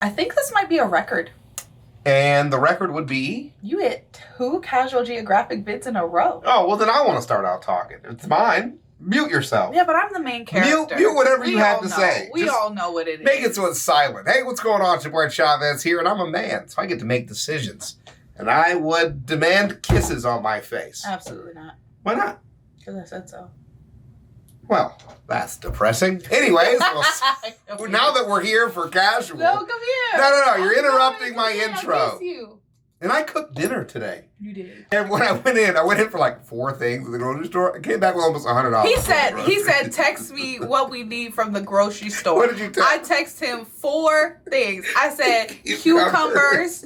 I think this might be a record. And the record would be? You hit 2 casual geographic bids in a row. Oh, well then I want to start out talking. It's mine. Mute yourself. Yeah, but I'm the main character. Mute whatever you had to say. We all know what it is. Make it so it's silent. Hey, what's going on? It's your boy Chavez here, and I'm a man, so I get to make decisions. And I would demand kisses on my face. Absolutely not. Why not? Because I said so. Well, that's depressing. Anyways, now that we're here for casual. No, come here. No. You're interrupting my intro. I miss you. And I cooked dinner today. You did. And when I went in for like 4 things at the grocery store. I came back with almost $100. He said, text me what we need from the grocery store. What did you text? I texted him 4 things. I said cucumbers,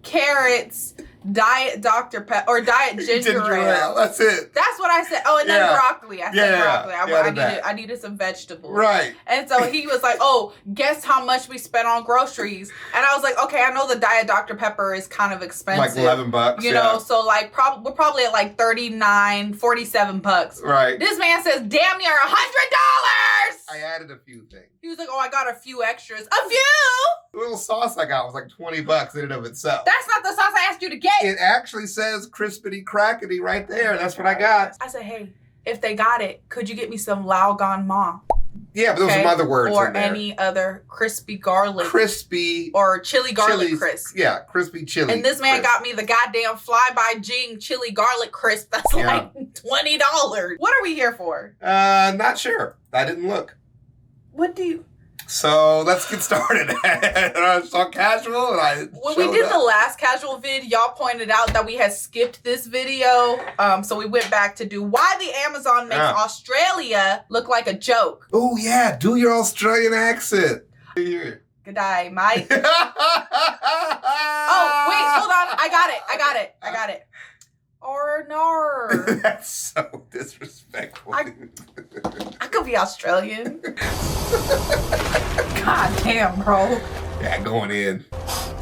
carrots, Diet Dr. Pepper, or Diet Ginger Ale. That's it. That's what I said. Oh, and then broccoli. I said broccoli. I needed some vegetables. Right. And so he was like, oh, guess how much we spent on groceries? And I was like, okay, I know the Diet Dr. Pepper is kind of expensive. Like $11. You know, so like we're probably at like $47. Right. This man says, damn near $100. I added a few things. He was like, oh, I got a few extras. A few? The little sauce I got was like $20 in and of itself. That's not the sauce I asked you to get. It actually says crispity crackety right there. That's what I got. I said, hey, if they got it, could you get me some Lao Gan Ma? Yeah, but those are some other words or in there. any other crispy garlic. Crispy. Or chili garlic crisp. Yeah, crispy chili. And this man got me the goddamn Fly by Jing chili garlic crisp. That's like $20. What are we here for? Not sure. I didn't look. What do you... So let's get started. I saw casual and when we did the last casual vid, y'all pointed out that we had skipped this video. So we went back to do why the Amazon makes Australia look like a joke. Oh yeah, do your Australian accent. Good day, mate. Oh, wait, hold on. I got it. Or no. That's so disrespectful. I could be Australian. God damn, bro. Yeah, going in.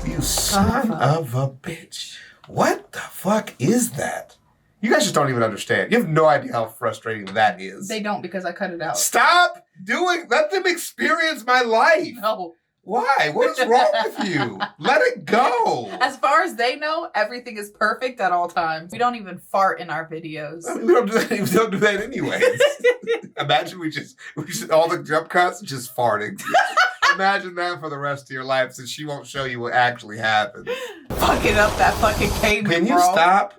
You son of a bitch. What the fuck is that? You guys just don't even understand. You have no idea how frustrating that is. They don't because I cut it out. Stop doing. Let them experience my life. No. Why? What is wrong with you? Let it go. As far as they know, everything is perfect at all times. We don't even fart in our videos. I mean, we don't do that anyways. Imagine we just all the jump cuts just farting. Imagine that for the rest of your life, since she won't show you what actually happened. Fucking up that fucking Caiman, Can you stop?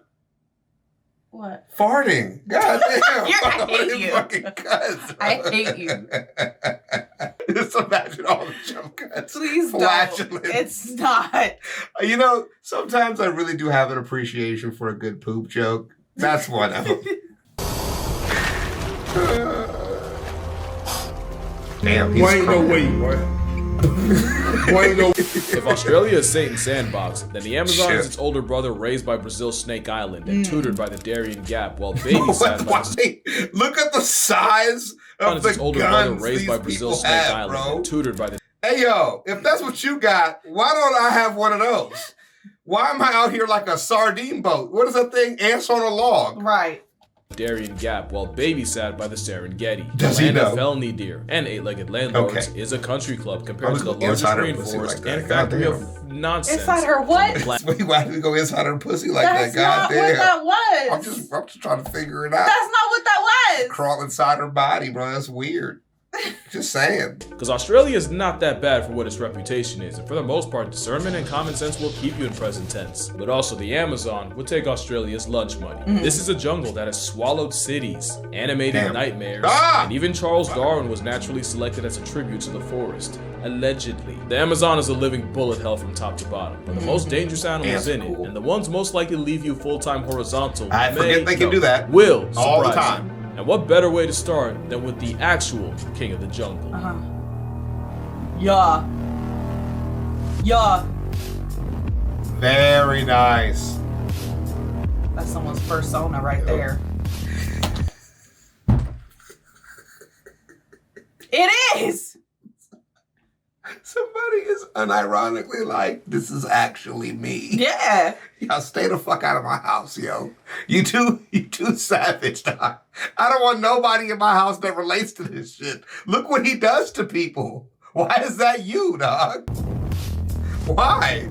What? Farting. God damn. I hate you. Fucking cuts, I hate you. Just imagine all the jump cuts. Please flatulence. don't. It's not. You know, sometimes I really do have an appreciation for a good poop joke. That's one of them. Damn, he's ain't no way, boy. If Australia is Satan's sandbox, then the Amazon is its older brother raised by Brazil's Snake Island and tutored by the Darien Gap, while babysat by look at the size of the older guns brother raised these by Brazil's people Snake have, Island bro. and tutored by the... Hey, yo, if that's what you got, why don't I have one of those? Why am I out here like a sardine boat? What is that thing? Ants on a log. Right. Darien Gap, while babysat by the Serengeti. Does the he land know? of Felny deer and eight-legged landlords is a country club compared to the largest rainforest and factory of nonsense. Inside her what? Wait, why did we go inside her pussy like That's that? God damn. what that was. I'm just trying to figure it out. That's not what that was. Crawl inside her body, bro. That's weird. Just saying. Because Australia is not that bad for what its reputation is, and for the most part, discernment and common sense will keep you in present tense. But also, the Amazon will take Australia's lunch money. This is a jungle that has swallowed cities, animated nightmares, and even Charles Darwin was naturally selected as a tribute to the forest. Allegedly. The Amazon is a living bullet hell from top to bottom, but the most dangerous animals in it, and the ones most likely to leave you full-time horizontal, I forget they can do that. Will all the surprise time. you. And what better way to start than with the actual king of the jungle? Yeah. Very nice. That's someone's persona right there. It is! Somebody is unironically like, this is actually me. Yeah. Y'all stay the fuck out of my house, yo. You too savage, dog. I don't want nobody in my house that relates to this shit. Look what he does to people. Why is that you, dog? Why?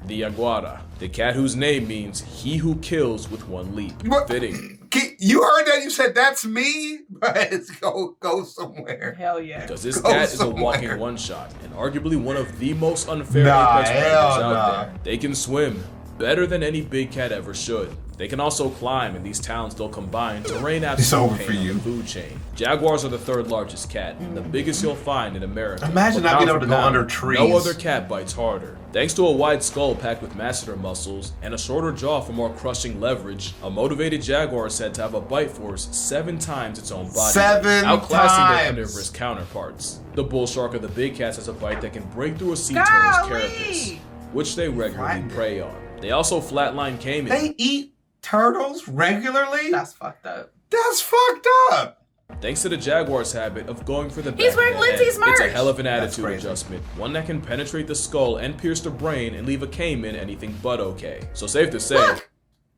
The jaguar, the cat whose name means he who kills with one leap. What? Fitting. You heard that? You said that's me? Let's go somewhere. Hell yeah. Because this Go cat is a somewhere. walking one-shot and arguably one of the most unfair Nah, apex predators hell out nah. there. They can swim better than any big cat ever should. They can also climb, and these talents they'll combine to rain absolute over pain for on you. the food chain. Jaguars are the third largest cat, the biggest you'll find in America. Imagine But not being pound able to for go pound, under trees. No other cat bites harder. Thanks to a wide skull packed with masseter muscles and a shorter jaw for more crushing leverage, a motivated jaguar is said to have a bite force 7 times its own body, 7 outclassing their times. omnivorous counterparts. The bull shark of the big cats has a bite that can break through a sea turtle's carapace, which they regularly Right. prey on. They also flatline caiman. They eat turtles regularly? That's fucked up. That's fucked up. Thanks to the jaguar's habit of going for the back He's of wearing the head, Lindsay's it's a merch. hell of an That's attitude crazy. adjustment, one that can penetrate the skull and pierce the brain and leave a caiman anything but okay. So safe to say, Look,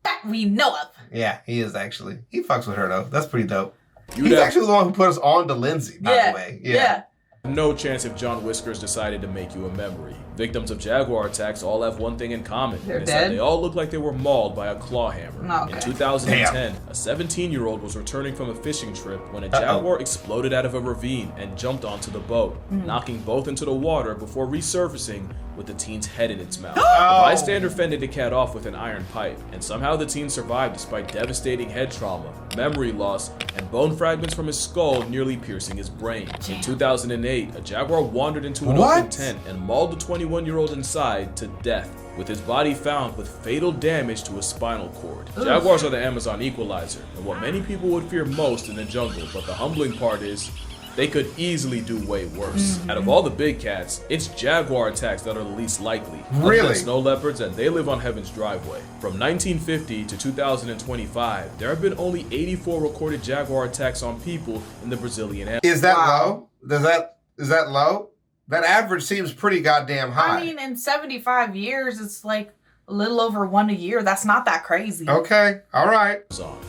that we know of. Yeah, he is actually. He fucks with her though. That's pretty dope. you'd He's have actually the one who put us on to Lindsay, by the way. Yeah. no chance if John Whiskers decided to make you a memory. Victims of jaguar attacks all have one thing in common. They're and it's that dead? they all look like they were mauled by a claw hammer. Oh, okay. In 2010, a 17-year-old was returning from a fishing trip when a jaguar exploded out of a ravine and jumped onto the boat, knocking both into the water before resurfacing with the teen's head in its mouth. The bystander fended the cat off with an iron pipe, and somehow the teen survived despite devastating head trauma, memory loss, and bone fragments from his skull nearly piercing his brain. In 2008, a jaguar wandered into an open tent and mauled the 21-year-old inside to death, with his body found with fatal damage to his spinal cord. Jaguars are the Amazon equalizer, and what many people would fear most in the jungle, but the humbling part is, they could easily do way worse. Out of all the big cats, it's jaguar attacks that are the least likely. Really? Other than snow leopards, and they live on heaven's driveway. From 1950 to 2025, there have been only 84 recorded jaguar attacks on people in the Brazilian Amazon. Is that Wow. low? Is that low? That average seems pretty goddamn high. I mean, in 75 years, it's like a little over 1 a year. That's not that crazy. Okay, all right.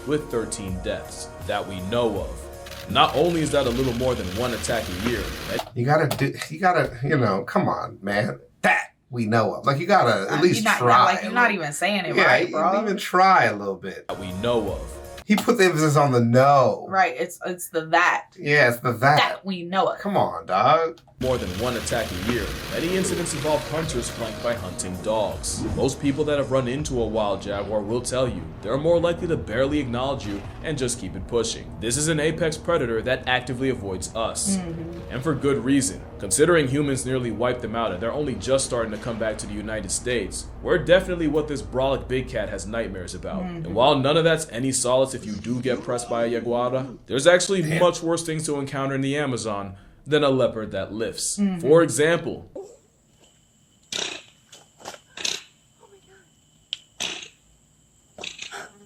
With 13 deaths that we know of. Not only is that a little more than 1 attack a year, You gotta, come on, man. That we know of. Like, you gotta at least try. You're not even saying it Yeah, right, you bro. didn't even try a little bit. that we know of. He put the emphasis on the no. Right, it's the that. Yeah, it's the that. That we know of. Come on, dog. More than 1 attack a year. Many incidents involve hunters flanked by hunting dogs. Most people that have run into a wild jaguar will tell you they're more likely to barely acknowledge you and just keep it pushing. This is an apex predator that actively avoids us. And for good reason. Considering humans nearly wiped them out and they're only just starting to come back to the United States, we're definitely what this brolic big cat has nightmares about. And while none of that's any solace if you do get pressed by a jaguar, there's actually much worse things to encounter in the Amazon than a leopard that lifts. For example,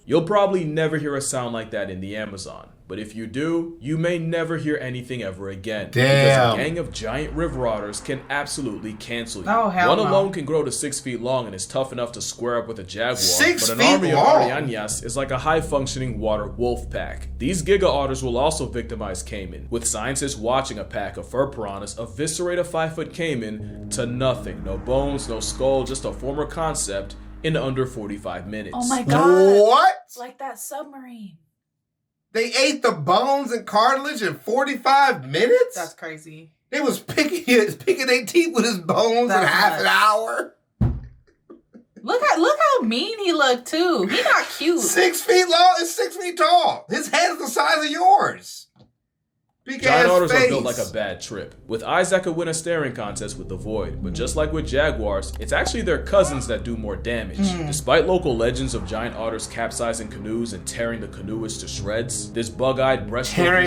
you'll probably never hear a sound like that in the Amazon. But if you do, you may never hear anything ever again. Damn. Because a gang of giant river otters can absolutely cancel you. Oh, hell One no. alone can grow to 6 feet long and is tough enough to square up with a jaguar. 6 but an feet army long? of Arianas is like a high-functioning water wolf pack. These giga otters will also victimize caiman, with scientists watching a pack of fur piranhas eviscerate a 5-foot caiman to nothing. No bones, no skull, just a former concept in under 45 minutes. Oh my god. What? It's like that submarine. They ate the bones and cartilage in 45 minutes? That's crazy. They was picking their teeth with his bones in That's half an nuts. hour. Look how mean he looked too. He not cute. 6 feet long and 6 feet tall. His head is the size of yours. Big Giant ass otters face. are built like a bad trip, with eyes that could win a staring contest with the void. But just like with jaguars, it's actually their cousins that do more damage. Despite local legends of giant otters capsizing canoes and tearing the canoeists to shreds, this bug-eyed Tearing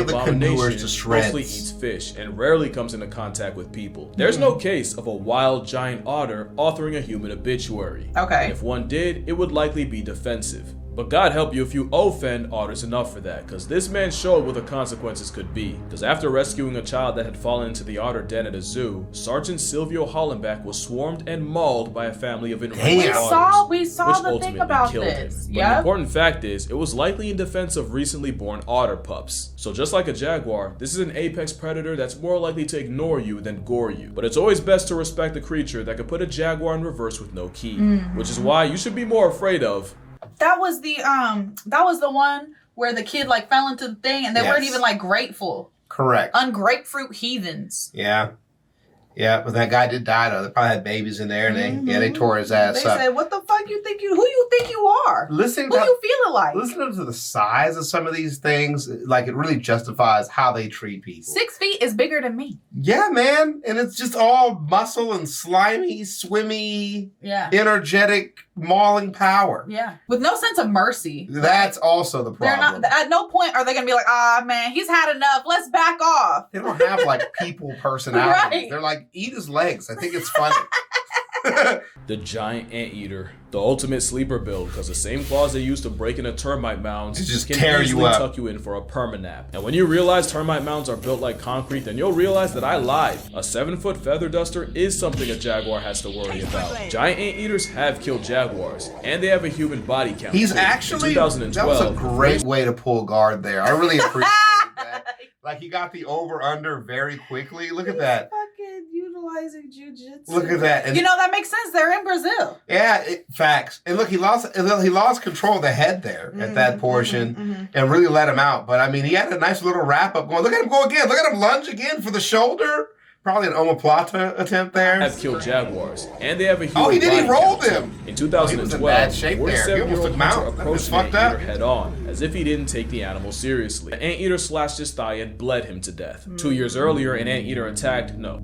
breaststroking the abomination canoers to shreds. mostly eats fish and rarely comes into contact with people. There's no case of a wild giant otter authoring a human obituary. Okay. And if one did, it would likely be defensive. But God help you if you offend otters enough for that, because this man showed what the consequences could be. Because after rescuing a child that had fallen into the otter den at a zoo, Sergeant Silvio Hollenbach was swarmed and mauled by a family of enraged otters. We saw the thing about this. But the important fact is, it was likely in defense of recently born otter pups. So just like a jaguar, this is an apex predator that's more likely to ignore you than gore you. But it's always best to respect a creature that could put a jaguar in reverse with no key, which is why you should be more afraid of. That was the one where the kid like fell into the thing and they weren't even like grateful. Correct. Ungrapefruit heathens. Yeah. Yeah, but that guy did die though. They probably had babies in there, and they tore his ass up. They said, "What the fuck you think who you think you are? Who you feeling like?" Listening to the size of some of these things, like it really justifies how they treat people. 6 feet is bigger than me. Yeah, man, and it's just all muscle and slimy, swimmy, energetic, mauling power. Yeah, with no sense of mercy. That's also the problem. They're not. At no point are they gonna be like, "Ah, man, he's had enough. Let's back off." They don't have like people personality. Right. They're like, eat his legs. I think it's funny. The giant anteater, the ultimate sleeper build, because the same claws they use to break into termite mounds can easily tuck you in for a permanap. And when you realize termite mounds are built like concrete, then you'll realize that I lied. A 7-foot feather duster is something a jaguar has to worry about. Giant anteaters have killed jaguars, and they have a human body count. He's actually, that was a great way to pull guard there. I really appreciate that. Like he got the over-under very quickly. Look at that. Utilizing jujitsu. Look at that. And that makes sense. They're in Brazil. Yeah, facts. And look, he lost control of the head there at that portion and really let him out. But I mean, he had a nice little wrap up going. Look at him go again. Look at him lunge again for the shoulder. Probably an omoplata attempt there. Have killed jaguars, and they have a human he did. He body rolled count. him. In 2012, bad shape there. He almost took him out. Approached an anteater head on, as if he didn't take the animal seriously. The anteater slashed his thigh and bled him to death. 2 years earlier, an anteater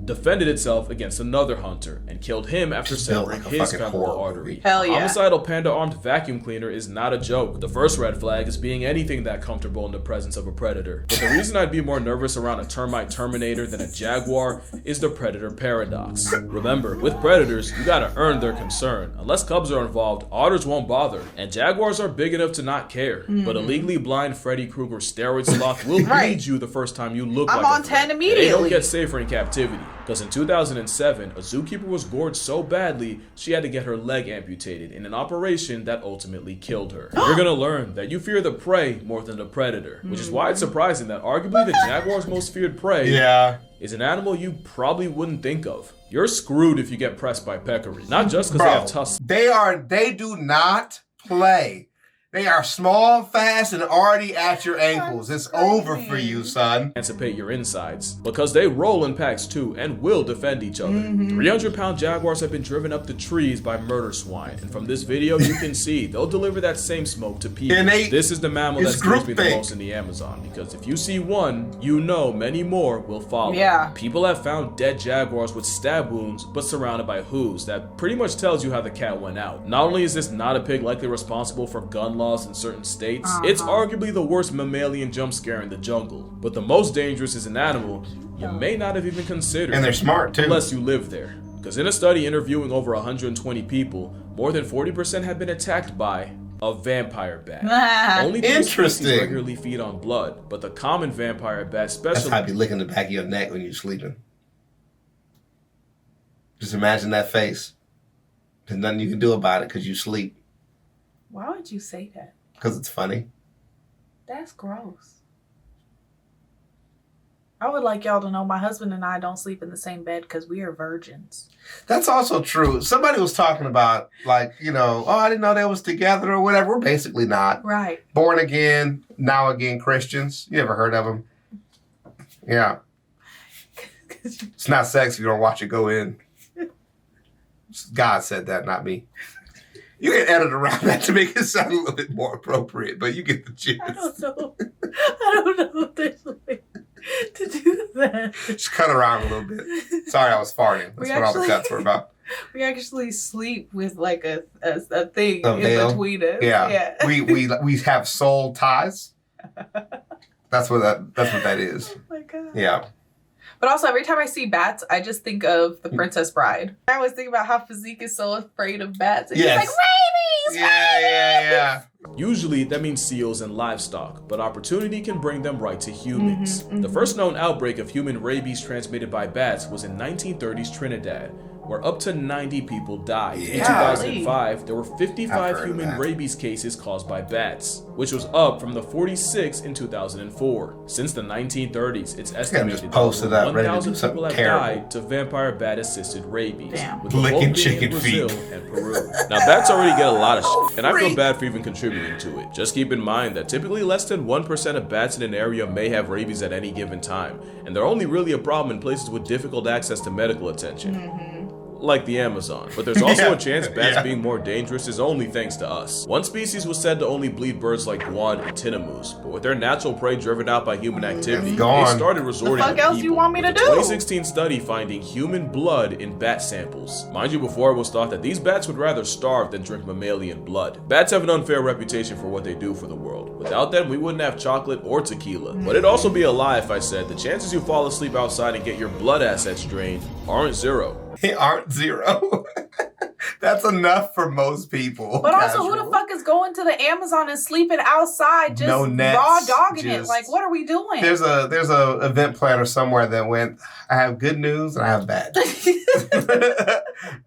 defended itself against another hunter and killed him after severing his femoral artery. Hell yeah. A homicidal panda-armed vacuum cleaner is not a joke. The first red flag is being anything that comfortable in the presence of a predator. But the reason I'd be more nervous around a termite terminator than a jaguar is the predator paradox. Remember, with predators, you gotta earn their concern. Unless cubs are involved, otters won't bother, and jaguars are big enough to not care. But a legally blind Freddy Krueger steroid sloth will bleed you the first time you look I'm like on 10 immediately. They don't get safer in captivity, because in 2007, a zookeeper was gorged so badly, she had to get her leg amputated in an operation that ultimately killed her. You're gonna learn that you fear the prey more than the predator, which is why it's surprising that arguably the jaguar's most feared prey is an animal you probably wouldn't think of. You're screwed if you get pressed by peccaries. Not just because they have tusks. They do not play. They are small, fast, and already at your ankles. It's over for you, son. Emancipate your insides. Because they roll in packs too and will defend each other. 300-pound jaguars have been driven up the trees by murder swine. And from this video, you can see they'll deliver that same smoke to people. This is the mammal that scares me the most in the Amazon. Because if you see one, you know many more will follow. Yeah. People have found dead jaguars with stab wounds, but surrounded by hooves. That pretty much tells you how the cat went out. Not only is this not a pig likely responsible for gun laws in certain states, it's arguably the worst mammalian jump scare in the jungle. But the most dangerous is an animal you may not have even considered. And they're smart too. Unless you live there. Because in a study interviewing over 120 people, more than 40% had been attacked by a vampire bat. Only these species regularly feed on blood, but the common vampire bat That's how I'd be licking the back of your neck when you're sleeping. Just imagine that face. There's nothing you can do about it because you sleep. Why would you say that? Because it's funny. That's gross. I would like y'all to know my husband and I don't sleep in the same bed because we are virgins. That's also true. Somebody was talking about, like, I didn't know they was together or whatever. We're basically not. Right. Born again, now again Christians. You ever heard of them? Yeah. It's not sex if you don't watch it go in. God said that, not me. You can edit around that to make it sound a little bit more appropriate, but you get the gist. I don't know if there's a way to do that. Just cut around a little bit. Sorry, I was farting. That's what all the cuts were about. We actually sleep with like a thing in between us. Yeah. We have soul ties. That's what that is. Oh my God. Yeah. But also, every time I see bats, I just think of The Princess Bride. I always think about how Physique is so afraid of bats. And he's like, rabies! Yeah. Usually, that means seals and livestock, but opportunity can bring them right to humans. The first known outbreak of human rabies transmitted by bats was in 1930s Trinidad, where up to 90 people died. In 2005, there were 55 human rabies cases caused by bats, which was up from the 46 in 2004. Since the 1930s, it's estimated that over 1,000 people have died to vampire bat-assisted rabies, with the bulk being in Brazil and Peru. Now, bats already get a lot of shit, and I feel bad for even contributing to it. Just keep in mind that typically less than 1% of bats in an area may have rabies at any given time, and they're only really a problem in places with difficult access to medical attention. Like the Amazon, but there's also a chance bats being more dangerous is only thanks to us. One species was said to only bleed birds like guan and tinamous, but with their natural prey driven out by human activity, they started resorting to people. You want me to do? A 2016 study finding human blood in bat samples. Mind you, before it was thought that these bats would rather starve than drink mammalian blood. Bats have an unfair reputation for what they do for the world. Without them, we wouldn't have chocolate or tequila. But it'd also be a lie if I said the chances you fall asleep outside and get your blood assets drained aren't zero. They aren't zero. That's enough for most people. But also, who the fuck is going to the Amazon and sleeping outside, just no nets, raw dogging it? Like, what are we doing? There's a event planner somewhere that went, I have good news and I have bad.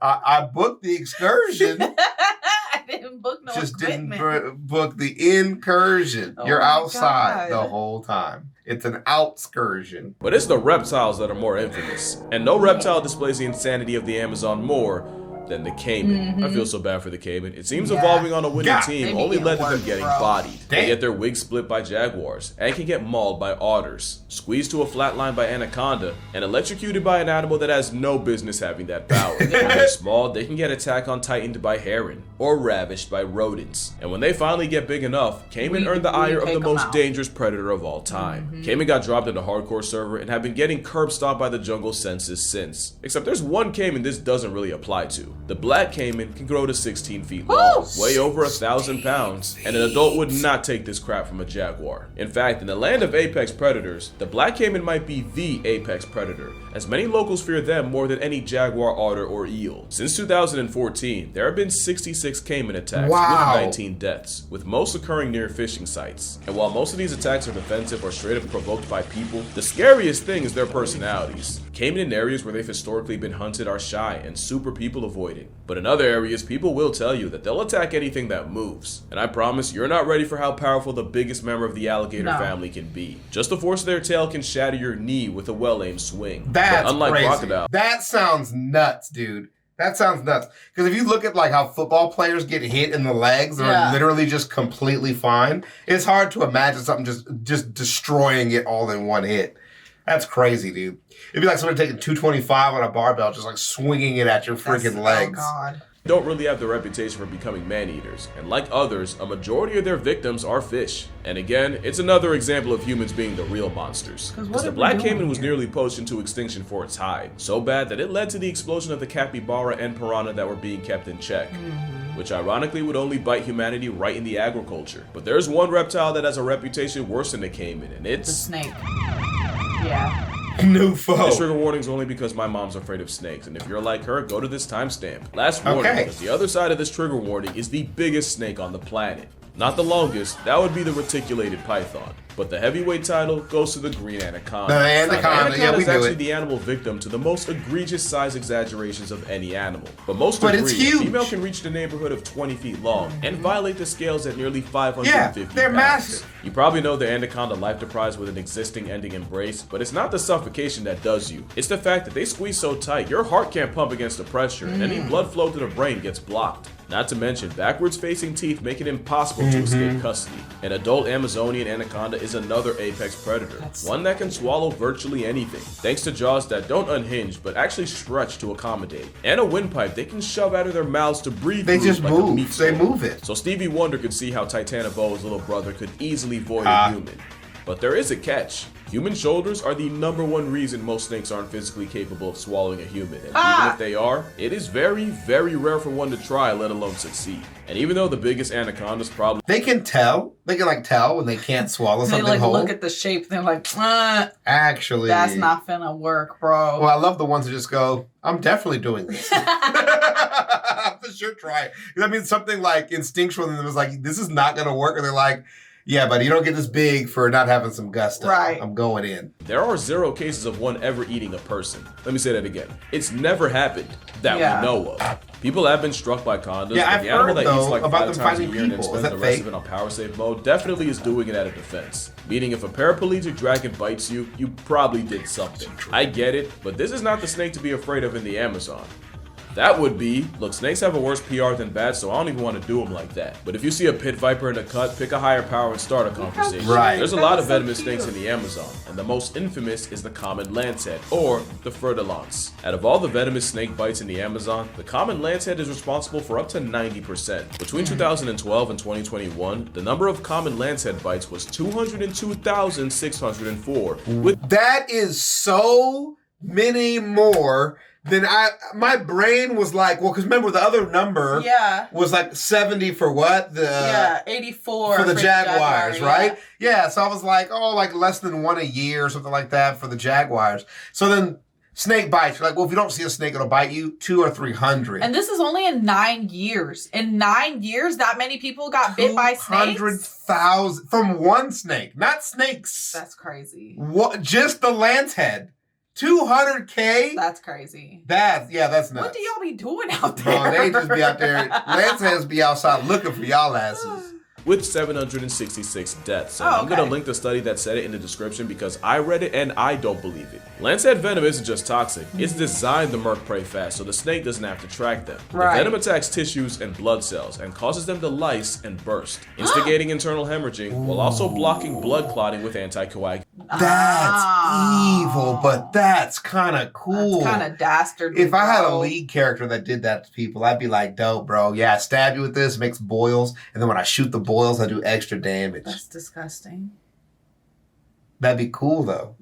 I booked the excursion. I didn't book no just equipment. Didn't book the incursion. You're outside the whole time. It's an outscursion. But it's the reptiles that are more infamous. And no reptile displays the insanity of the Amazon more than the Caiman. I feel so bad for the Caiman. It seems evolving on a winning team only led to them getting bodied. They get their wigs split by jaguars, and can get mauled by otters, squeezed to a flat line by anaconda, and electrocuted by an animal that has no business having that power. When they're small, they can get attack on tightened by heron, or ravished by rodents. And when they finally get big enough, Caiman earned the ire of the most dangerous predator of all time. Caiman got dropped into hardcore server and have been getting curb stomped by the jungle census since. Except there's one Caiman this doesn't really apply to. The black Caiman can grow to 16 feet long, weigh over 1,000 pounds, and an adult would not take this crap from a jaguar. In fact, in the land of apex predators, the black Caiman might be the apex predator, as many locals fear them more than any jaguar, otter, or eel. Since 2014, there have been 66 Caiman attacks with 19 deaths, with most occurring near fishing sites. And while most of these attacks are defensive or straight up provoked by people, the scariest thing is their personalities. Caiman in areas where they've historically been hunted are shy and super people avoiding. But in other areas, people will tell you that they'll attack anything that moves. And I promise you're not ready for how powerful the biggest member of the alligator family can be. Just the force of their tail can shatter your knee with a well-aimed swing. That's unlike crazy. crocodile. That sounds nuts, dude. That sounds nuts. Because if you look at like how football players get hit in the legs and are literally just completely fine, it's hard to imagine something just destroying it all in one hit. That's crazy, dude. It'd be like someone taking 225 on a barbell, just like swinging it at your freaking legs. Oh, God. Don't really have the reputation for becoming man-eaters, and like others, a majority of their victims are fish. And again, it's another example of humans being the real monsters. Because the black Caiman was nearly poached into extinction for its hide, so bad that it led to the explosion of the capybara and piranha that were being kept in check. Which ironically would only bite humanity right in the agriculture. But there's one reptile that has a reputation worse than the Caiman, and it's... the snake. Yeah. New foe. This trigger warning is only because my mom's afraid of snakes, and if you're like her, go to this timestamp. Last warning, because the other side of this trigger warning is the biggest snake on the planet. Not the longest, that would be the reticulated python. But the heavyweight title goes to the green anaconda. The anaconda, Anaconda is actually the animal victim to the most egregious size exaggerations of any animal. But most agree it's huge. A female can reach the neighborhood of 20 feet long and violate the scales at nearly 550 they're pounds. massive. You probably know the anaconda life deprives with an existing ending embrace, but it's not the suffocation that does you. It's the fact that they squeeze so tight, your heart can't pump against the pressure, and any blood flow to the brain gets blocked. Not to mention, backwards facing teeth make it impossible to escape custody. An adult Amazonian anaconda is another apex predator, one that can swallow virtually anything, thanks to jaws that don't unhinge but actually stretch to accommodate. And a windpipe they can shove out of their mouths to breathe They through just like a meat move. They stone. move it. So Stevie Wonder could see how Titanoboa's little brother could easily void a human. But there is a catch. Human shoulders are the #1 reason most snakes aren't physically capable of swallowing a human. And even if they are, it is very, very rare for one to try, let alone succeed. And even though the biggest anacondas probably... They can tell. They can, like, tell when they can't swallow something They, whole. look at the shape. They're like, actually... that's not finna work, bro. Well, I love the ones that just go, I'm definitely doing this. I'm for sure trying. I mean, something, like, instinctual in them is like, this is not going to work. And they're like, yeah, buddy, you don't get this big for not having some gusto. Right. I'm going in. There are 0 cases of one ever eating a person. Let me say that again. It's never happened that we know of. People have been struck by condoms. Yeah, I've the animal heard, that eats though, like about 5 them times a finding year and then people. Is spends that the rest fake? of it on power save mode definitely is doing it at a defense. Meaning if a paraplegic dragon bites you, you probably did something. I get it, but this is not the snake to be afraid of in the Amazon. That would be, look, snakes have a worse PR than bats, so I don't even want to do them like that. But if you see a pit viper in a cut, pick a higher power and start a conversation. Right. There's a lot of venomous snakes in the Amazon, and the most infamous is the common lancehead, or the fur-de-lance. Out of all the venomous snake bites in the Amazon, the common lancehead is responsible for up to 90%. Between 2012 and 2021, the number of common lancehead bites was 202,604. That is so many more than my brain was like, well, because remember the other number was like 70 for what? 84 for the Jaguars, right? Yeah. So I was like, oh, like less than 1 a year or something like that for the Jaguars. So then snake bites, you're like, well, if you don't see a snake, it'll bite you 200 or 300. And this is only in 9 years. In 9 years, that many people got bit by snakes? 200,000 from one snake, not snakes. That's crazy. What? Just the lancehead. 200K? That's crazy. That's nuts. What do y'all be doing out there? Bro, they just be out there. Lanceheads be outside looking for y'all asses. With 766 deaths. And I'm going to link the study that said it in the description because I read it and I don't believe it. Lancehead venom isn't just toxic. It's designed to murk prey fast so the snake doesn't have to track them. The venom attacks tissues and blood cells and causes them to lyse and burst, instigating internal hemorrhaging while also blocking blood clotting with anticoagulants. That's evil, but that's kind of cool. That's kind of dastardly. If I had a lead character that did that to people, I'd be like, dope, bro. Yeah, I stab you with this, makes boils, and then when I shoot the boils, I do extra damage. That's disgusting. That'd be cool, though.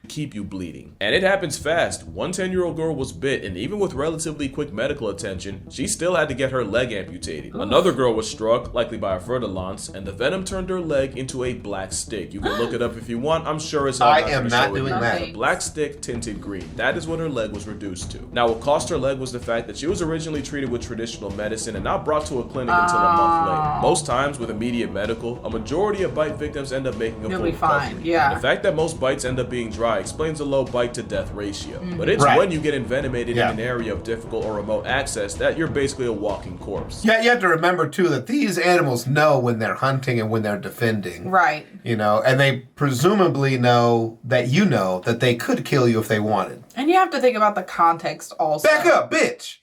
Keep you bleeding. And it happens fast. One 10-year-old girl was bit, and even with relatively quick medical attention, she still had to get her leg amputated. Another girl was struck, likely by a fur-de-lance, and the venom turned her leg into a black stick. You can look it up if you want. I'm sure it's I am not doing that. A black stick tinted green. That is what her leg was reduced to. Now, what cost her leg was the fact that she was originally treated with traditional medicine and not brought to a clinic until a month later. Most times, with immediate medical, a majority of bite victims end up making a full recovery. Yeah. The fact that most bites end up being dry explains a low bite to death ratio. But it's when you get envenomated in an area of difficult or remote access that you're basically a walking corpse. Yeah, you have to remember, too, that these animals know when they're hunting and when they're defending. Right. You know, and they presumably know that they could kill you if they wanted. And you have to think about the context also. Back up, bitch!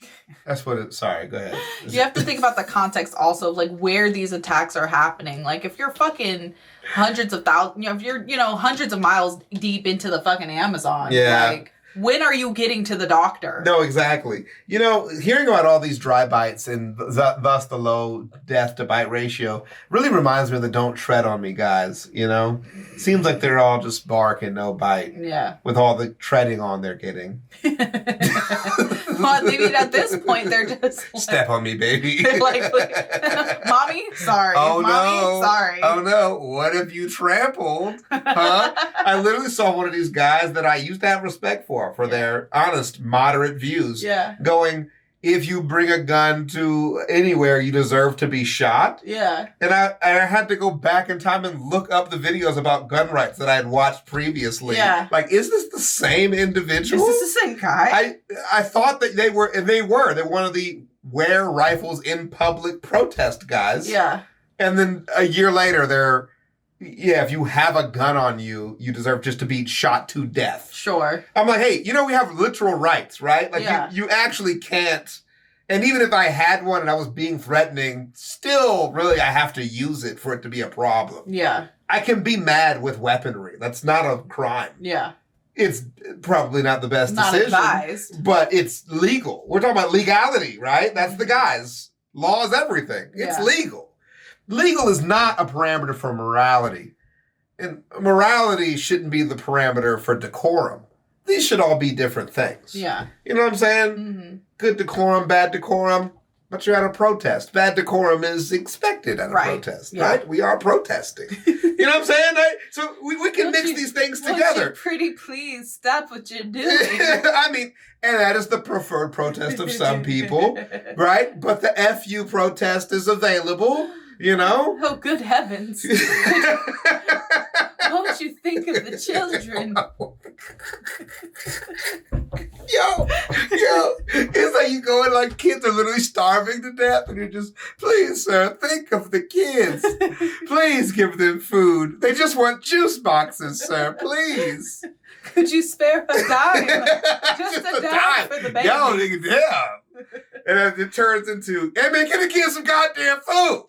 That's what it... Sorry, go ahead. You have to think about the context also of, like, where these attacks are happening. Like, if you're fucking hundreds of thousands... if you're, hundreds of miles deep into the fucking Amazon. Like, when are you getting to the doctor? No, exactly. Hearing about all these dry bites and thus the low death to bite ratio really reminds me of the don't tread on me guys, Seems like they're all just bark and no bite. Yeah. With all the treading on they're getting. Well, maybe at this point they're just like, step on me, baby. like, Mommy, sorry. Oh, Mommy, no. sorry. Oh, no. What if you trampled? Huh? I literally saw one of these guys that I used to have respect for their honest, moderate views. Yeah. Going, if you bring a gun to anywhere, you deserve to be shot. Yeah. And I had to go back in time and look up the videos about gun rights that I had watched previously. Yeah. Like, is this the same individual? Is this the same guy? I thought that they were. They're one of the wear rifles in public protest guys. Yeah. And then a year later, they're, if you have a gun on you, you deserve just to be shot to death. Sure. I'm like, hey, we have literal rights, right? Like, you actually can't. And even if I had one and I was being threatening, still, really, I have to use it for it to be a problem. Yeah. I can be mad with weaponry. That's not a crime. Yeah. It's probably not the best decision. Not advised. But it's legal. We're talking about legality, right? That's the guys. Law is everything. It's legal. Legal is not a parameter for morality. And morality shouldn't be the parameter for decorum. These should all be different things. Yeah. You know what I'm saying? Mm-hmm. Good decorum, bad decorum. But you're at a protest. Bad decorum is expected at a protest, right? We are protesting. You know what I'm saying? Right? So we can mix these things together. You pretty please stop what you're doing. I mean, and that is the preferred protest of some people, right? But the FU protest is available, you know? Oh, good heavens. Won't you think of the children? Yo, it's like you go in like kids are literally starving to death and you're just, please, sir, think of the kids. Please give them food. They just want juice boxes, sir, please. Could you spare a dime? Just a dime for the baby. Yo, nigga, damn. And then it turns into, hey man, get the kids some goddamn food.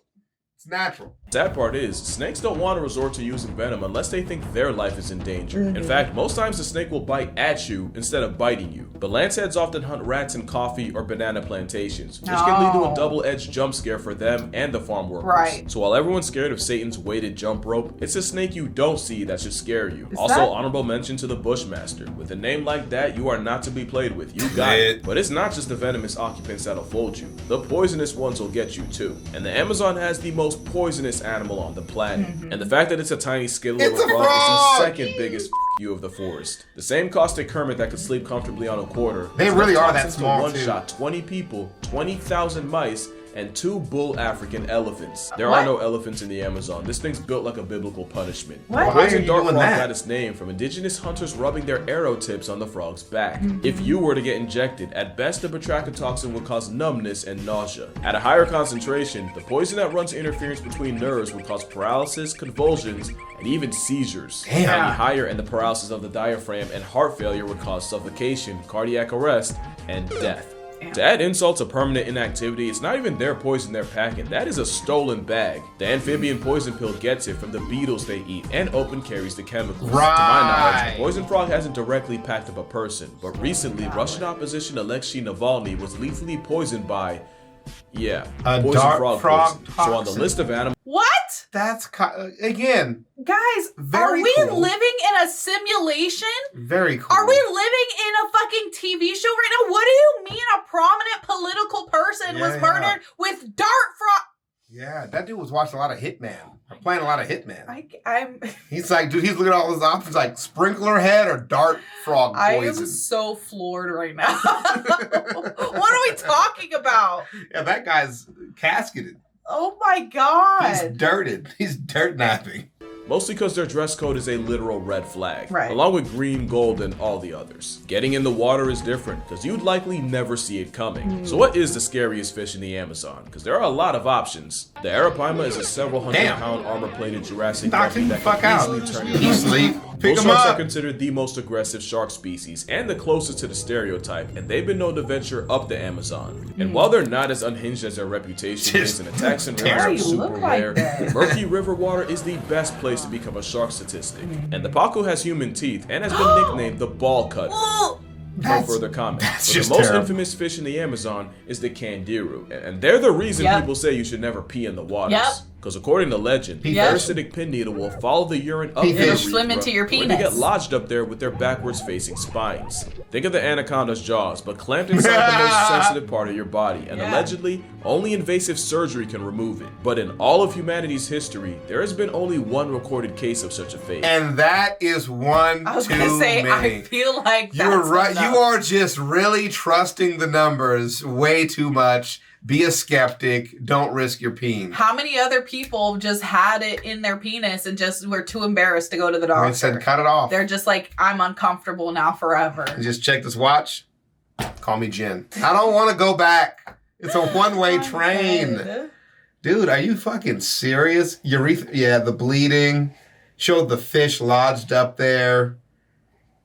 It's natural. Sad part is, snakes don't want to resort to using venom unless they think their life is in danger. In fact, most times the snake will bite at you instead of biting you. But lanceheads often hunt rats in coffee or banana plantations, which can lead to a double-edged jump scare for them and the farm workers. Right. So while everyone's scared of Satan's weighted jump rope, it's a snake you don't see that should scare you. Honorable mention to the Bushmaster. With a name like that, you are not to be played with. You got it. But it's not just the venomous occupants that'll fold you. The poisonous ones will get you too. And the Amazon has the most poisonous animal on the planet. And the fact that it's a tiny skittle of a frog is the second biggest you of the forest. The same caustic hermit that could sleep comfortably on a quarter. They really are that small one shot 20 people, 20,000 mice, and 2 bull African elephants. There are no elephants in the Amazon. This thing's built like a biblical punishment. What? The poison dart frog got its name from indigenous hunters rubbing their arrow tips on the frog's back. If you were to get injected, at best the batrachotoxin would cause numbness and nausea. At a higher concentration, the poison that runs interference between nerves would cause paralysis, convulsions, and even seizures. Any higher, and the paralysis of the diaphragm and heart failure would cause suffocation, cardiac arrest, and death. To add insult to permanent inactivity, it's not even their poison they're packing. That is a stolen bag. The amphibian poison pill gets it from the beetles they eat and open carries the chemicals. To my knowledge, the poison frog hasn't directly packed up a person, but recently Russian opposition Alexei Navalny was lethally poisoned by, a poison frog poison. So on the list of animals. What? That's, again. Guys, are we living in a simulation? Very cool. Are we living in a fucking TV show right now? What do you mean a prominent political person was murdered with dart frog? Yeah, that dude was watching a lot of Hitman. I'm playing a lot of Hitman. I'm. He's like, dude, he's looking at all his options like sprinkler head or dart frog poison. I am so floored right now. What are we talking about? Yeah, that guy's casketed. Oh my god. He's dirted. He's dirt napping. Mostly because their dress code is a literal red flag, right, along with green, gold, and all the others. Getting in the water is different, because you'd likely never see it coming. So what is the scariest fish in the Amazon? Because there are a lot of options. The arapaima is a several hundred-pound armor-plated Jurassic puppy that can easily turn your sleep. Bull sharks are considered the most aggressive shark species and the closest to the stereotype, and they've been known to venture up the Amazon. And while they're not as unhinged as their reputation is, and attacks in rivers are super rare, murky river water is the best place to become a shark statistic. And the pacu has human teeth and has been nicknamed the ball cutter. No further comment. But the most infamous fish in the Amazon is the candiru, and they're the reason people say you should never pee in the waters. Because according to legend, the parasitic pin needle will follow the urine up It'll swim into your penis. Where they get lodged up there with their backwards facing spines. Think of the anaconda's jaws, but clamped inside the most sensitive part of your body, and allegedly, only invasive surgery can remove it. But in all of humanity's history, there has been only one recorded case of such a fate. And that is one I was gonna say, many. I feel like that's You're right. enough. You are just really trusting the numbers way too much. Be a skeptic. Don't risk your peen. How many other people just had it in their penis and just were too embarrassed to go to the doctor? I said, cut it off. They're just like, I'm uncomfortable now forever. You just check this watch. Call me Jen. I don't want to go back. It's a one-way train. Dude, are you fucking serious? Yeah, the bleeding. Showed the fish lodged up there.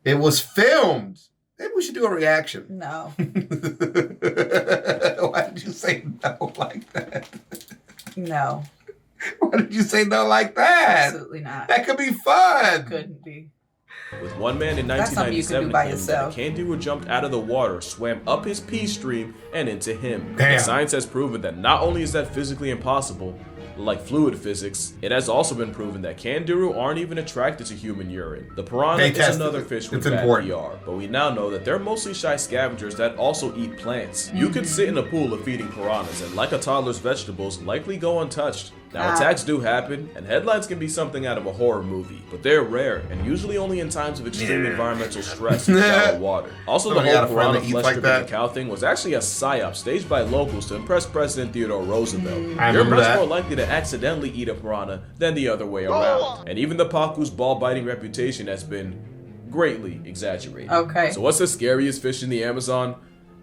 It was filmed. Maybe we should do a reaction. No. Why did you say no like that? No. Why did you say no like that? Absolutely not. That could be fun. It couldn't be. With one man in 1997 claiming that a candiru jumped out of the water, swam up his pee stream, and into him. Damn. The science has proven that not only is that physically impossible, like fluid physics, it has also been proven that kangaroo aren't even attracted to human urine. The piranha is another fish with bad PR, but we now know that they're mostly shy scavengers that also eat plants. You could sit in a pool of feeding piranhas and, like a toddler's vegetables, likely go untouched. Now, attacks do happen, and headlines can be something out of a horror movie, but they're rare, and usually only in times of extreme environmental stress and shallow water. Also, the whole piranha flesh-stripping cow thing was actually a psyop staged by locals to impress President Theodore Roosevelt. You're much more likely to accidentally eat a piranha than the other way around. And even the pacu's ball-biting reputation has been greatly exaggerated. Okay. So what's the scariest fish in the Amazon?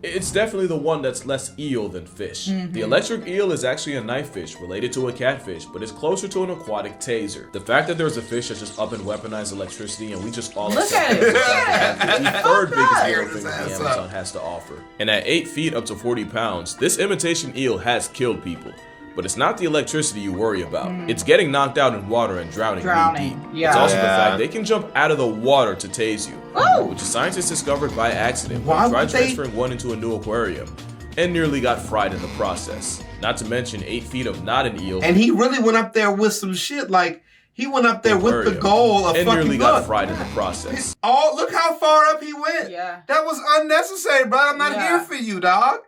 It's definitely the one that's less eel than fish. The electric eel is actually a knife fish related to a catfish, but it's closer to an aquatic taser. The fact that there's a fish that's just up and weaponized electricity and we just all accept it is the third biggest eel thing the Amazon has to offer. And at 8 feet up to 40 pounds, this imitation eel has killed people. But it's not the electricity you worry about. It's getting knocked out in water and drowning knee deep. Yeah. It's also the fact they can jump out of the water to tase you, which scientists discovered by accident when they tried transferring one into a new aquarium and nearly got fried in the process. Not to mention 8 feet of not an eel. And he really went up there with some shit. Like, he went up there with the goal of and fucking nearly got fried in the process. Oh, look how far up he went. Yeah. That was unnecessary, bro. I'm not here for you, dog.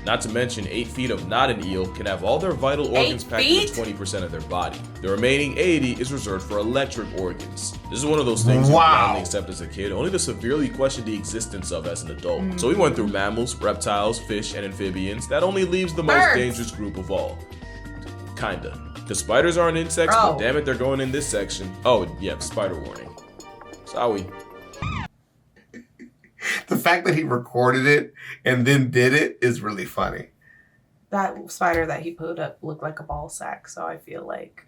Not to mention 8 feet of not an eel can have all their vital organs packed into 20% of their body. The remaining 80 is reserved for electric organs. This is one of those things you blindly accept as a kid, only to severely question the existence of as an adult. So we went through mammals, reptiles, fish, and amphibians. That only leaves the most dangerous group of all. Kinda. Because spiders aren't insects, but damn it, they're going in this section. Oh, yeah, spider warning. Sorry. The fact that he recorded it and then did it is really funny. That spider that he put up looked like a ball sack, so I feel like,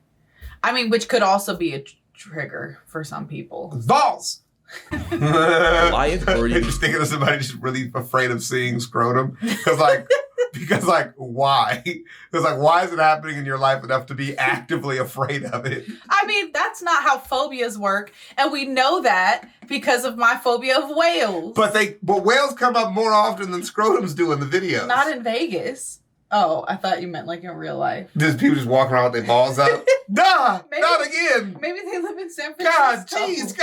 I mean, which could also be a trigger for some people. Balls! Goliath birdie. I'm just thinking of somebody just really afraid of seeing scrotum. Because why? Because why is it happening in your life enough to be actively afraid of it? I mean, that's not how phobias work, and we know that because of my phobia of whales. But whales come up more often than scrotums do in the videos. Not in Vegas. Oh, I thought you meant like in real life. Does people just walk around with their balls out? Duh! Not again! Maybe they live in San Francisco. God, jeez,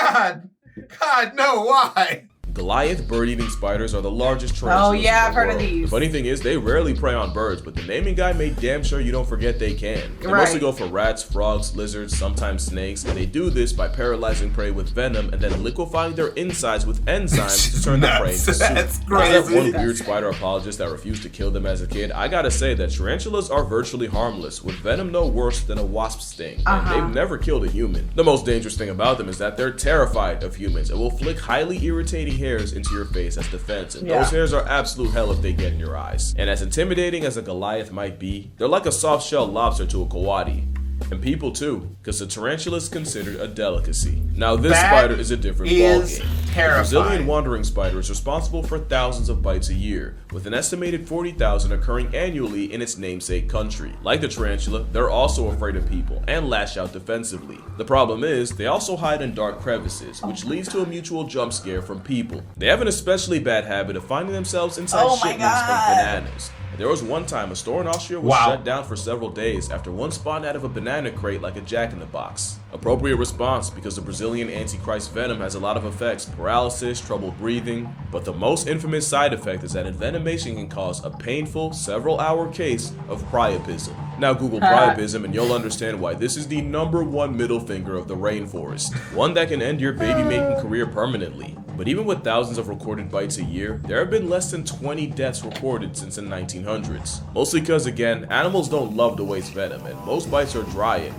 God, no, why? Goliath bird-eating spiders are the largest tarantulas. Oh yeah, I've heard of these. The funny thing is, they rarely prey on birds, but the naming guy made damn sure you don't forget they can. They mostly go for rats, frogs, lizards, sometimes snakes, and they do this by paralyzing prey with venom and then liquefying their insides with enzymes to turn the prey into soup. That's crazy. As that one weird spider apologist that refused to kill them as a kid, I gotta say that tarantulas are virtually harmless, with venom no worse than a wasp sting, and they've never killed a human. The most dangerous thing about them is that they're terrified of humans and will flick highly irritating hairs into your face as defense, and those hairs are absolute hell if they get in your eyes. And as intimidating as a Goliath might be, they're like a soft-shelled lobster to a coati. And people too, because the tarantula is considered a delicacy. Now this spider is a different ballgame. The Brazilian wandering spider is responsible for thousands of bites a year, with an estimated 40,000 occurring annually in its namesake country. Like the tarantula, they're also afraid of people and lash out defensively. The problem is, they also hide in dark crevices, which leads to a mutual jump scare from people. They have an especially bad habit of finding themselves inside shipments of bananas. There was one time a store in Austria was shut down for several days after one spawned out of a banana crate like a jack-in-the-box. Appropriate response, because the Brazilian Antichrist venom has a lot of effects: paralysis, trouble breathing, but the most infamous side effect is that envenomation can cause a painful, several-hour case of priapism. Now Google priapism and you'll understand why this is the #1 middle finger of the rainforest, one that can end your baby-making career permanently. But even with thousands of recorded bites a year, there have been less than 20 deaths recorded since the 1900s. Mostly because, again, animals don't love to waste venom, and most bites are dry.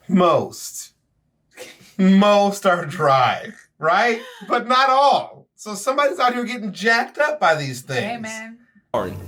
Most are dry, right? But not all. So somebody's out here getting jacked up by these things. Hey, man.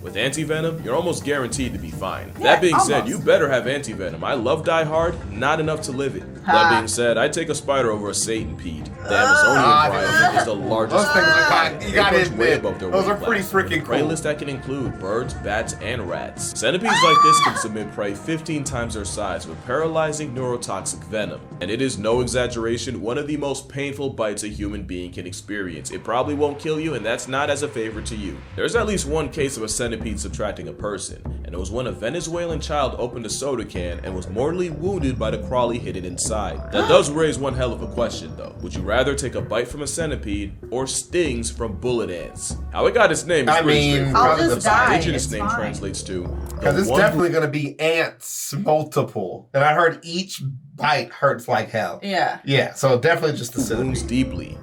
With anti-venom, you're almost guaranteed to be fine. That being said, you better have anti-venom. I love Die Hard, not enough to live it. That being said, I'd take a spider over a centipede. The Amazonian prion is the largest. Those things are you gotta admit, those are pretty freaking cool. Prey list that can include birds, bats, and rats. Centipedes like this can submit prey 15 times their size with paralyzing neurotoxic venom. And it is no exaggeration, one of the most painful bites a human being can experience. It probably won't kill you, and that's not as a favor to you. There's at least one case case of a centipede subtracting a person, and it was when a Venezuelan child opened a soda can and was mortally wounded by the crawly hidden inside. That does raise one hell of a question though. Would you rather take a bite from a centipede or stings from bullet ants? How it got its name is pretty straightforward. I'll just die. The indigenous It's name fine. translates to Because it's definitely going to be ants, multiple. And I heard each bite hurts like hell. Yeah. Yeah, so definitely just the wounds centipede. deeply,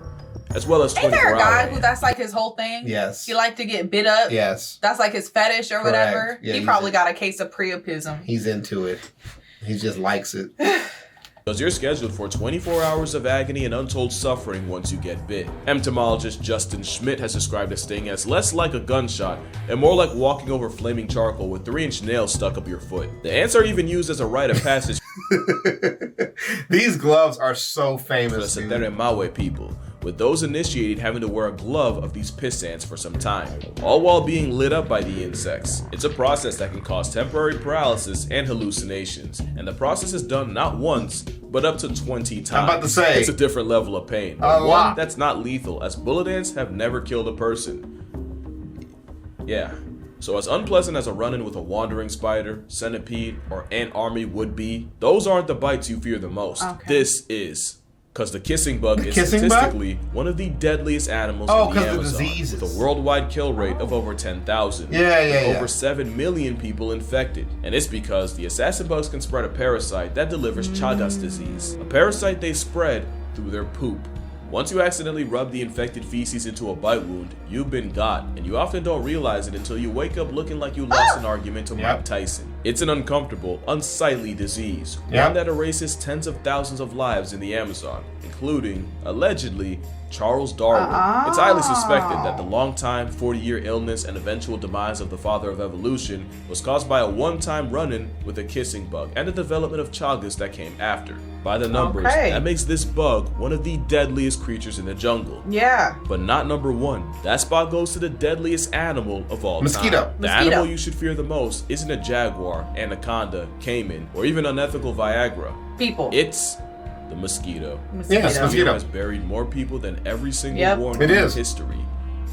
as well as Ain't there a 24 guy hour who that's like his whole thing? Yes. He like to get bit up? Yes. That's like his fetish or Correct. whatever? Yeah, he he's probably a- got a case of priapism. He's into it. He just likes it. Because you're scheduled for 24 hours of agony and untold suffering once you get bit. Entomologist Justin Schmidt has described a sting as less like a gunshot and more like walking over flaming charcoal with 3-inch nails stuck up your foot. The ants are even used as a rite of passage These gloves are so for the famous. dude. Mawe people, with those initiated having to wear a glove of these piss ants for some time, all while being lit up by the insects. It's a process that can cause temporary paralysis and hallucinations, and the process is done not once, but up to 20 times. I'm about to say. It's a different level of pain, A but one lot. that's not lethal, as bullet ants have never killed a person. Yeah. So as unpleasant as a run-in with a wandering spider, centipede, or ant army would be, those aren't the bites you fear the most. Okay. This is. Because the kissing bug is kissing bug? statistically one of the deadliest animals Oh, in the 'cause of Amazon, diseases. with a worldwide kill rate of over 10,000. Yeah, with over 7 million people infected. And it's because the assassin bugs can spread a parasite that delivers Chagas disease, a parasite they spread through their poop. Once you accidentally rub the infected feces into a bite wound, you've been got, and you often don't realize it until you wake up looking like you lost an argument to Mike Tyson. It's an uncomfortable, unsightly disease, Yep. one that erases tens of thousands of lives in the Amazon, including, allegedly, Charles Darwin. It's highly suspected that the long-time 40-year illness and eventual demise of the father of evolution was caused by a one-time run-in with a kissing bug and the development of Chagas that came after. By the numbers, Okay. that makes this bug one of the deadliest creatures in the jungle. Yeah. But not number one. That spot goes to the deadliest animal of all Mosquito. time. The Mosquito. animal you should fear the most isn't a jaguar, anaconda, caiman, or even unethical Viagra. People. It's the mosquito. Mosquito. Yes, Mosquito mosquito. has buried more people than every single Yep. war It in is. history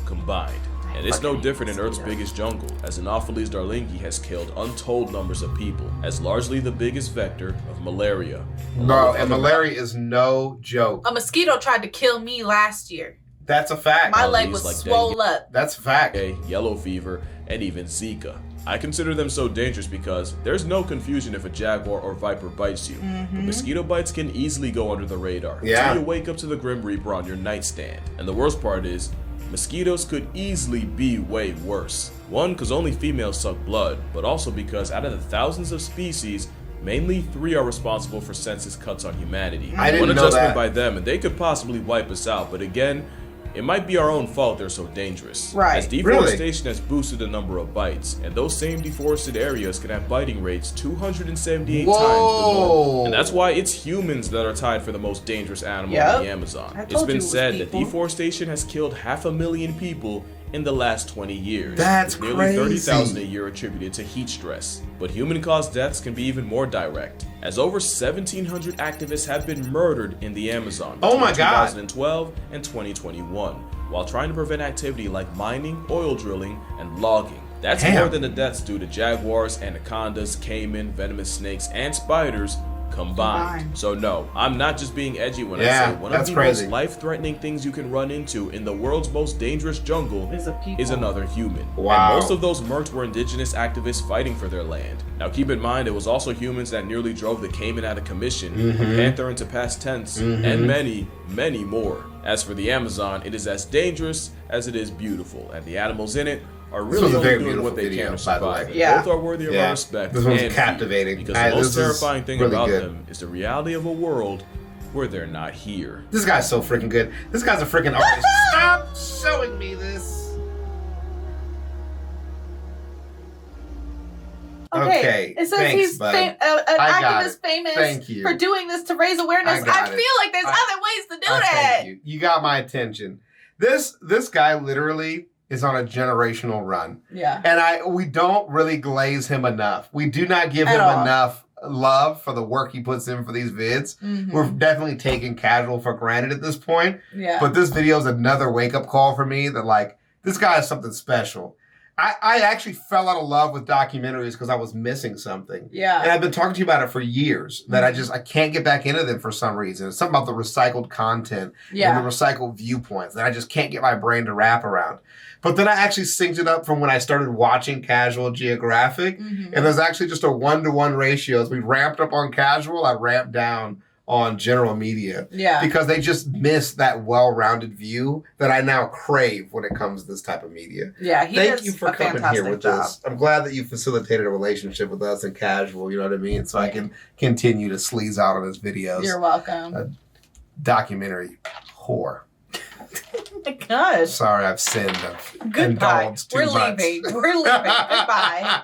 combined. And it's no different in Earth's biggest jungle, as Anopheles darlingii has killed untold numbers of people, as largely the biggest vector of malaria. No, and malaria is no joke. A mosquito tried to kill me last year. That's a fact. My leg Disease was like swole dengue. up. That's a fact. Yellow fever, and even Zika. I consider them so dangerous because there's no confusion if a jaguar or viper bites you. But mosquito bites can easily go under the radar Yeah. until you wake up to the Grim Reaper on your nightstand. And the worst part is, mosquitoes could easily be way worse. One, because only females suck blood, but also because out of the thousands of species, mainly 3 are responsible for census cuts on humanity. I didn't One know adjustment that. by them, and they could possibly wipe us out. But again, it might be our own fault they're so dangerous. Right. As deforestation has boosted the number of bites, and those same deforested areas can have biting rates 278 times the Whoa. norm. And that's why it's humans that are tied for the most dangerous animal Yep. in the Amazon. I It's told you been it was said that people. deforestation has killed 500,000 people in the last 20 years. That's with nearly 30,000 a crazy. year attributed to heat stress. But human-caused deaths can be even more direct, as over 1,700 activists have been murdered in the Amazon Oh my between God. 2012 and 2021, while trying to prevent activity like mining, oil drilling, and logging. That's Damn. more than the deaths due to jaguars, anacondas, caiman, venomous snakes, and spiders combined. So no, I'm not just being edgy when I Yeah, say one of that's the crazy. most life-threatening things you can run into in the world's most dangerous jungle Is a people. is another human. Wow. And most of those murked were indigenous activists fighting for their land. Now keep in mind, it was also humans that nearly drove the caiman out of commission, Mm-hmm. the panther into past tense, and many, many more. As for the Amazon, it is as dangerous as it is beautiful, and the animals in it are was really a only very doing what beautiful they video, can to by the way. survive. Yeah. Both are worthy of Yeah. our respect. This one's and fear, captivating. because This the most is terrifying thing really about good. them is the reality of a world where they're not here. This guy's so freaking good. This guy's a freaking artist. Stop showing me this. Okay, It says thanks, he's bud. an I got activist it. famous Thank you. for doing this to raise awareness. I got I it. feel like there's I- other ways to do I that. thank you. You got my attention. This guy literally is on a generational run. Yeah. And we don't really glaze him enough. We do not give At him all. enough love for the work he puts in for these vids. Mhm. We're definitely taking casual for granted at this point. Yeah. But this video is another wake-up call for me that, like, this guy is something special. I actually fell out of love with documentaries because I was missing something. Yeah. And I've been talking to you about it for years that I can't get back into them for some reason. It's something about the recycled content and the recycled viewpoints that I just can't get my brain to wrap around. But then I actually synced it up from when I started watching casual Geographic. And there's actually just a 1-to-1 ratio. As we ramped up on casual, I ramped down on general media. Yeah. Because they just miss that well-rounded view that I now crave when it comes to this type of media. Yeah, Thank you for coming here with job. this. I'm glad that you facilitated a relationship with us in casual, you know what I mean? So I can continue to sleaze out on his videos. You're welcome. Documentary whore. Oh my God. Sorry, I've sinned. I've Goodbye. indulged too We're much. leaving. We're leaving. Goodbye.